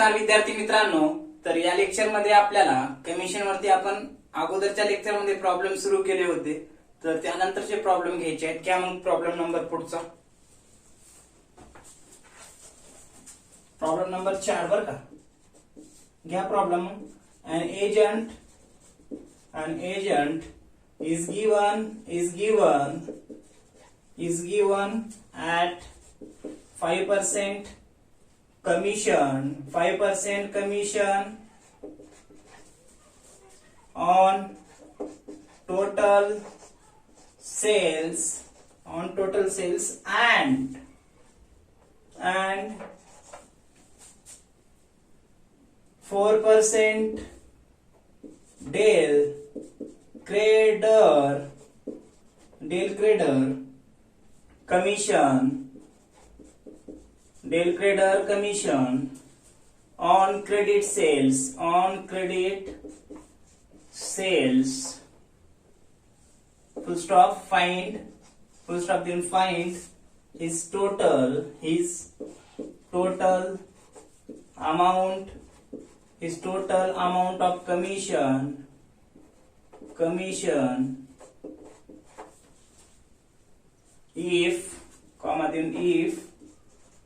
नमस्कार विद्यार्थी मित्रांनो. तर या लेक्चर मध्ये आपल्याला कमिशन वरती आपण अगोदरच्या लेक्चर मध्ये प्रॉब्लेम सुरू केले होते, तर त्यानंतरचे प्रॉब्लेम घ्यायचे आहेत. घ्या मग प्रॉब्लेम नंबर पुढचा, प्रॉब्लेम नंबर 4 बर का. घ्या problem. an agent is given at 5% commission on total sales and 4% Dale commission on credit sales full stop then find his total amount of commission if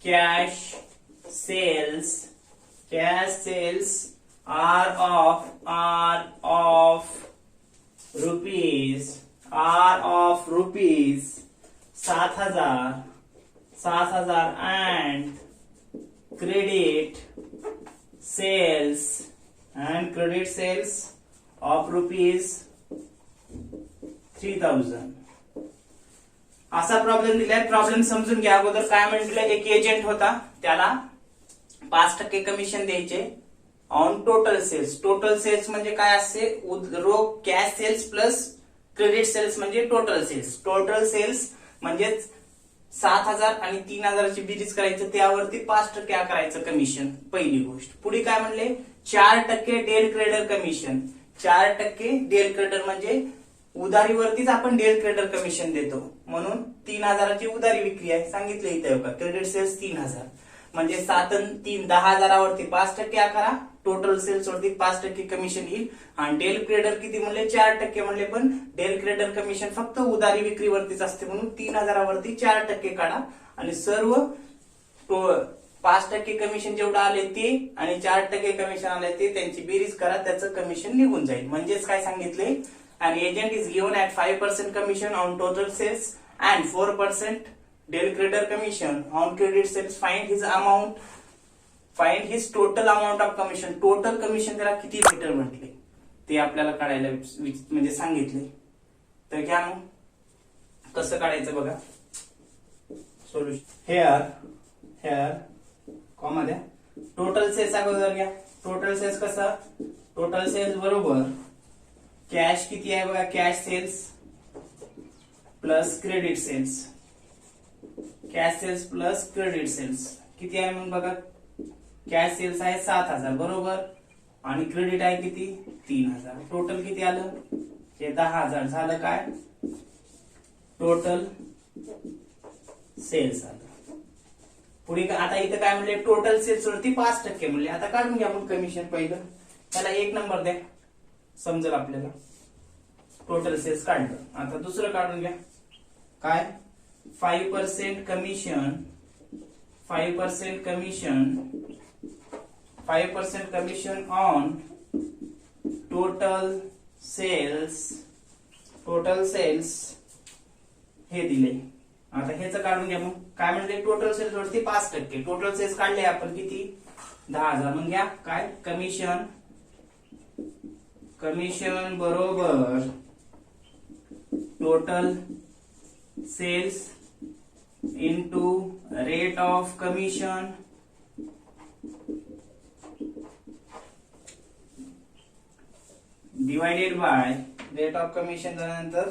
cash sales are of rupees 7,000 and credit sales of rupees 3,000. असा problem दिलाय. Problem समजून घ्या अगोदर. काय म्हटलं, एक agent होता, त्याला 5% कमिशन द्यायचे on total sales. Total sales म्हणजे काय असते, रोख cash sales plus credit sales म्हणजे टोटल सेल्स. टोटल सेल्स म्हणजे 7,000 आणि 3,000ची बेरीज करायचं, त्यावरती 5% करायचं कमिशन. पहिली गोष्ट. पुढे काय म्हणले, 4% del credere commission. 4% del credere म्हणजे उधारीवरतीच आपण डेल क्रेडर कमिशन देतो, म्हणून 3,000ची उधारी विक्री आहे. सांगितलं इथे का, क्रेडिट सेल्स 3,000 म्हणजे 7 आणि 3 10,000वरती 5% करा. टोटल सेल्स वरती 5% कमिशन येईल. आणि डेल क्रेडर किती म्हणले, 4% म्हणले, पण डेल क्रेडर कमिशन फक्त उधारी विक्रीवरतीच असते, म्हणून 3,000वरती 4% काढा आणि सर्व 5% कमिशन जेवढं आले ते आणि 4% कमिशन आले ते त्यांची बेरीज करा, त्याचं कमिशन निघून जाईल. म्हणजेच काय सांगितले, an agent is given at 5% commission on total sales and 4% Dale creditor commission on credit sales. Find his total amount of commission. Total commission त्याला किती भेटेल म्हटले, ते आपल्याला काढायला म्हणजे सांगितले. तर घ्या मग कसं काढायचं बघा. सोल्युशन हेअर कॉमा द्या. टोटल सेल्स अगोदर घ्या. टोटल सेल्स कसं, टोटल सेल्स बरोबर कॅश किती आहे बघा, cash sales plus credit sales. Cash sales plus credit sales किती आहे मग बघा. कॅश सेल्स आहे 7,000 बरोबर, आणि क्रेडिट आहे किती 3,000. टोटल किती आलं, हे 10,000 झालं. काय टोटल सेल्स आलं. पुढे आता इथं काय म्हणले, टोटल सेल्स वरती 5% म्हणले. आता काढून घ्या मग कमिशन. पहिलं त्याला 1 नंबर द्या, समजेल आपल्याला. टोटल सेल्स काढलं. आता दुसरं काढून घ्या. काय 5% कमिशन ऑन टोटल सेल्स हे दिले. आता ह्याचं काढून घ्या. मग काय म्हणले, टोटल सेल्स वरती 5%. टोटल सेल्स काढले आपण किती 10,000. मग घ्या काय कमिशन बरोबर total sales into rate of commission divided by rate of commission झाल्यानंतर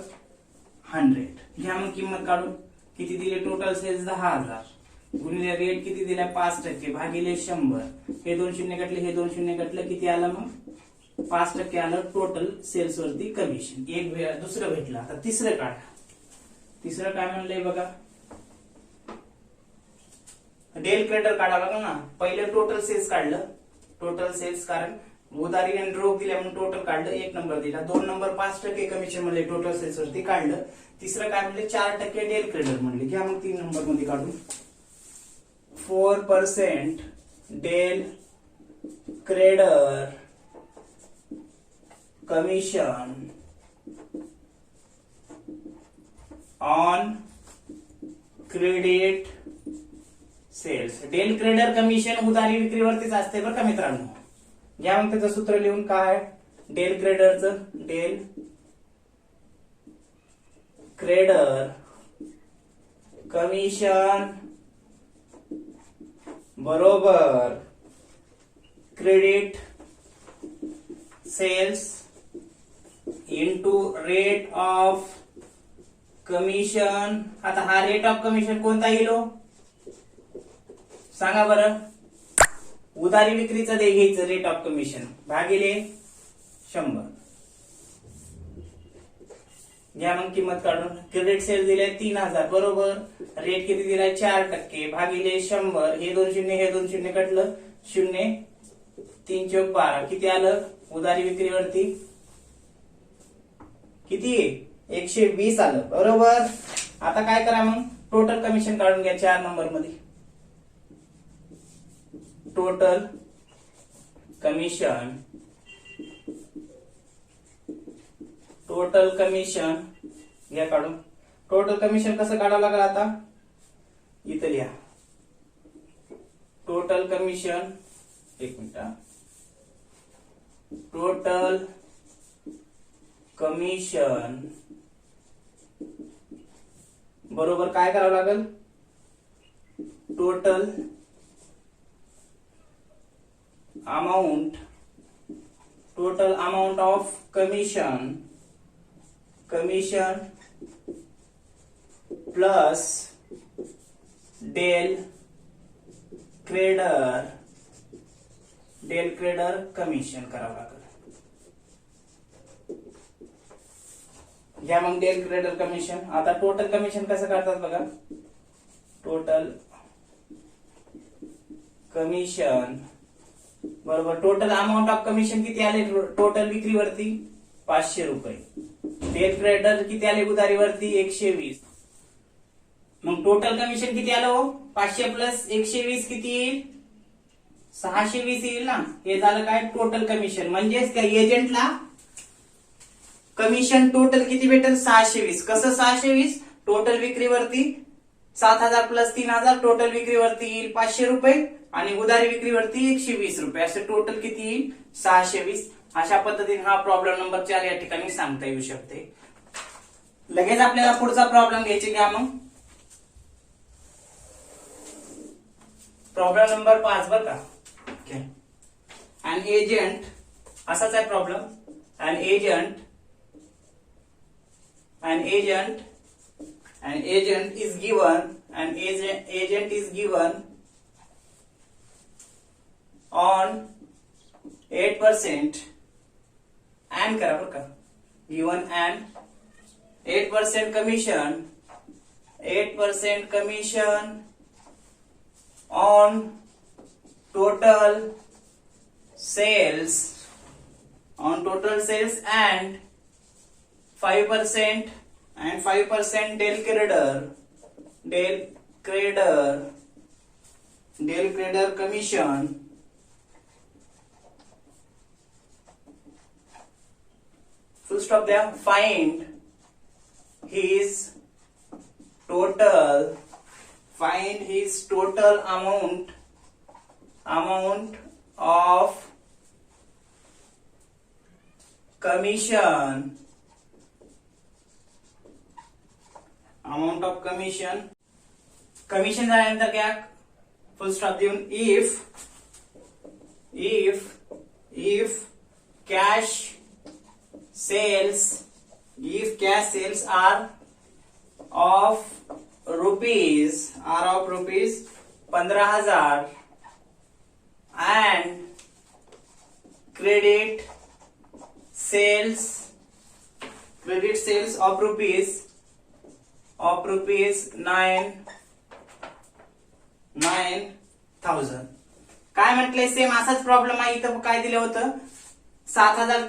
100. घ्या मग किंमत काढून. किती दिले, टोटल सेल्स 10,000 गुणिले रेट किती दिला 5% भागिले 100. हे 2 शून्य कटले, हे 2 शून्य कटलं, किती आलं मग 5% आलं टोटल सेल्स वरती कमिशन. एक दुसरं भेटलं. आता तिसरं काढा. तिसरं काय म्हणलंय बघा, डेल क्रेडिटर काढावं लागलं ना. पहिलं टोटल सेल्स काढलं, टोटल सेल्स, कारण उधारी आणि रोख दिल्या म्हणून टोटल काढलं, 1 नंबर दिला. 2 नंबर 5% कमिशन म्हणले टोटल सेल्स वरती काढलं. तिसरं काय म्हणले 4% डेल क्रेडर म्हणले. घ्या मग 3 नंबर मध्ये काढून. 4% del credere commission on credit sales. Del credere commission उधारी विक्रीवरतीच असते बरं का मित्रांनो. घ्या मग त्याचं सूत्र लिहून. काय डेल क्रेडरचं, डेल क्रेडर कमिशन बरोबर credit sales into rate of commission. आता हा रेट ऑफ कमिशन कोणता येईल हो? सांगा बरं. उधारी विक्रीचं दे घ्यायचं रेट ऑफ कमिशन भागिले 100. घ्या मग किंमत काढून. क्रेडिट सेल दिले 3000 बरोबर. रेट किती दिलाय 4% भागिले 100. हे 2 शून्य हे 2 शून्य कटलं. 0 3 चौक 12. किती आलं उधारी विक्रीवरती? किती 120 आलं बरोबर. आता काय करा मग टोटल कमिशन काढून घ्या 4 नंबर मध्ये. टोटल कमिशन, टोटल कमिशन घ्या काढून. टोटल कमिशन कसं काढावं लागेल आता? इथं लिहा. टोटल कमिशन, एक मिनिट. टोटल कमिशन बरोबर काय करावं लागेल? Total amount, total amount of commission, commission plus del credere, del credere commission करावं लागेल. घ्या मग डेल क्रेडर कमिशन. आता टोटल कमिशन कसं काढतात बघा. टोटल कमिशन बरोबर टोटल अमाऊंट ऑफ कमिशन किती आले टोटल विक्रीवरती? 500 रुपये. डेल क्रेडर किती आले उधारीवरती? 120. मग टोटल कमिशन किती आलं हो? 500 प्लस 120 किती येईल? 620 येईल ना. हे झालं काय टोटल कमिशन. म्हणजेच त्या एजंटला कमिशन टोटल किती भेटेल? 620. कसं 620? टोटल विक्रीवरती 7000 प्लस 3000 टोटल विक्रीवरती येईल 500 रुपये आणि उधारी विक्रीवरती 120 रुपये. असं टोटल किती येईल? 620. अशा पद्धतीने हा प्रॉब्लेम नंबर 4 या ठिकाणी सांगता येऊ शकते. लगेच आपल्याला पुढचा प्रॉब्लेम घ्यायचे. घ्या मग प्रॉब्लेम नंबर 5 बरं का. an agent, असाच आहे problem. an agent is given on 8% and करा बरं का. given an 8% commission, 8% commission on total sales, and 5% Del Credor commission full stop there. Find his total amount of commission, commission झाल्यानंतर क्या फुल stop देऊन if cash sales are of rupees 15,000 and credit sales of rupees 9,000. काय म्हटलंय same असाच problem आहे. इथं काय दिलं होतं 7,000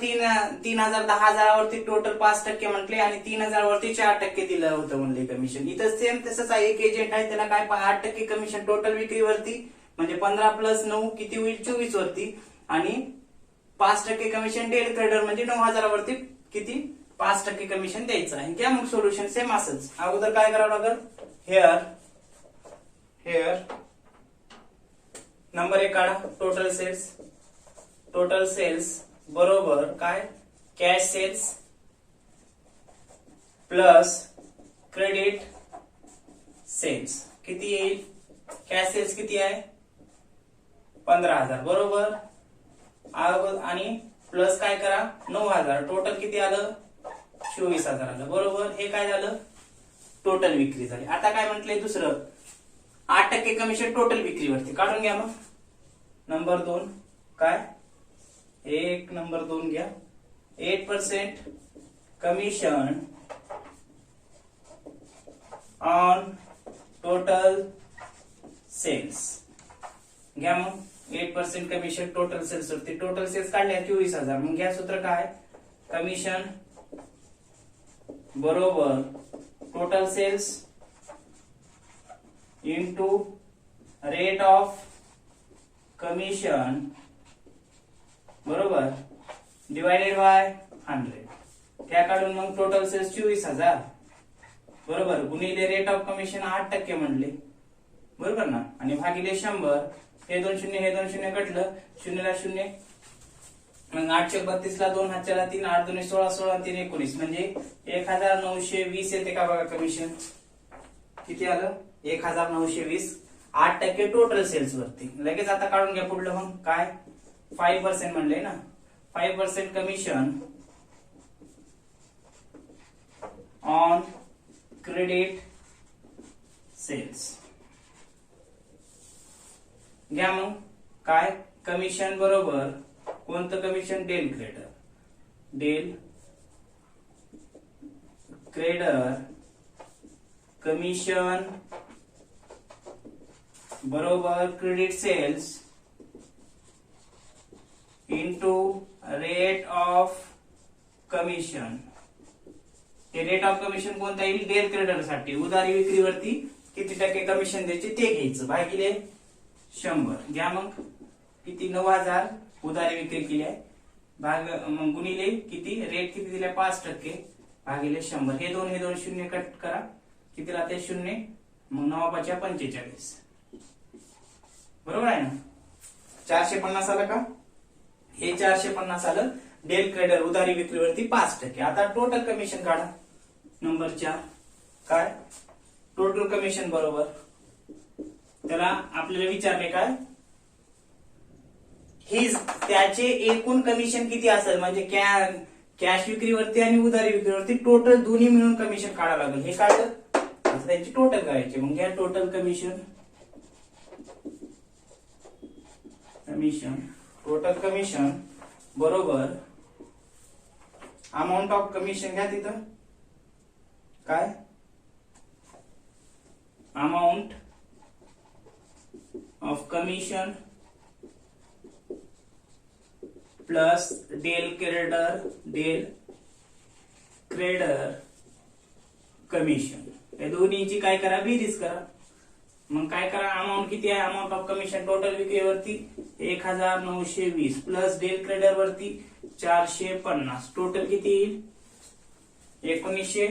3,000 10,000वरती टोटल 5% म्हटले आणि 3,000 वरती 4% दिलं होतं म्हणले कमिशन. इथं सेम तसंच आहे. एक एजंट आहे त्याला काय 8% कमिशन टोटल विक्रीवरती म्हणजे 15 + 9 किती होईल 24 वरती आणि 5% कमिशन डेल क्रेडर म्हणजे 9,000 वरती किती 5% कमिशन द्यायचं आहे. घ्या मग सोल्युशन सेम असंच. अगोदर काय करावं लागेल हेअर नंबर 1 काढा. टोटल सेल्स बरोबर काय cash sales plus credit sales किती येईल. कॅश सेल्स किती आहे 15,000 बरोबर आणि प्लस काय करा 9,000 टोटल किती आलं 24,000 आलं बरोबर. हे काय झालं टोटल विक्री झाली. आता काय म्हटलंय दुसरं 8% कमिशन टोटल विक्रीवरती काढून घ्या. मग नंबर 2 काय नंबर 2 घ्या 8% कमिशन ऑन टोटल सेल्स. घ्या मग 8% कमिशन टोटल सेल्स वरती. टोटल सेल्स काढल्या 24,000. मग घ्या सूत्र काय कमिशन बरोबर total sales into rate of commission बरोबर डिवायडेड बाय 100. त्या काढून मग टोटल सेल्स 24,000 बरोबर गुणिले रेट ऑफ कमिशन 8% म्हणले बरोबर ना आणि भागिले 100. हे 2 शून्य हे 2 शून्य कटलं 0 ला 0 मग 832 ला 2 हातच्याला 3 8 2 16 16 3 19 म्हणजे 1,920 येते का बघा कमिशन. किती आलं 1,920 8% टोटल सेल्स वरती. लगेच आता काढून घ्या पुढलं. मग काय 5% म्हणले ना 5% कमिशन ऑन क्रेडिट सेल्स. घ्या मग काय कमिशन बरोबर कोणतं कमिशन डेल क्रेडर कमिशन बरोबर credit sales into rate of commission. हे रेट ऑफ कमिशन कोणता येईल डेल क्रेडर साठी उधारी विक्रीवरती किती टक्के कमिशन द्यायचे ते घ्यायचं भागिले 100. घ्या मग किती 9,000 उधारी विक्री केली आहे मग गुणिले किती रेट किती दिलाय 5% भागिले 100. हे 2 शून्य कट करा किती राहते 0 मग 9 × 5 = 45 बरोबर आहे ना. 450 आलं का हे 450 आलं डेल क्रेडर उधारी विक्रीवरती 5%. आता टोटल कमिशन काढा नंबर 4 काय टोटल कमिशन बरोबर त्याला आपल्याला विचारले काय त्याचे एकूण कमिशन किती असेल म्हणजे कॅश विक्रीवरती आणि उधारी विक्रीवरती टोटल दोन्ही मिळून कमिशन काढावं लागेल. हे काढलं आता त्यांची टोटल करायची. मग घ्या टोटल कमिशन बरोबर अमाऊंट ऑफ कमिशन. घ्या तिथं काय amount of commission plus del credere commission. या दोन्हीची काय करा बेरीज करा. मग काय करा अमाऊंट किती आहे अमाऊंट ऑफ कमिशन टोटल विक्रीवरती 1,920 प्लस डेल क्रेडर वरती 450 टोटल किती येईल 1900.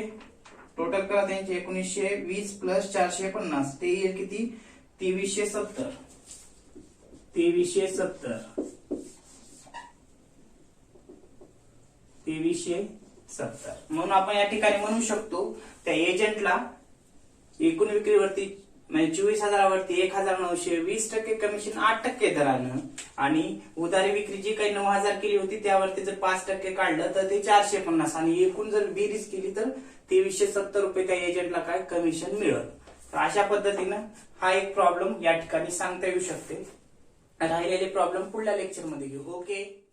टोटल करा त्यांचे 1920 प्लस 450 ते येईल किती 2370. म्हणून आपण या ठिकाणी म्हणू शकतो त्या एजंटला एकूण विक्रीवरती म्हणजे 24,000 वरती 1,920% कमिशन 8% दरानं आणि उधारी विक्री जी काही 9,000 केली होती त्यावरती जर 5% काढलं तर ते 450 आणि एकूण जर बेरीज केली तर 2370 रुपये त्या एजंटला काय कमिशन मिळत. तर अशा पद्धतीनं हा एक प्रॉब्लेम या ठिकाणी सांगता येऊ शकते. राहिलेले प्रॉब्लेम पुढल्या लेक्चर मध्ये घेऊ. ओके.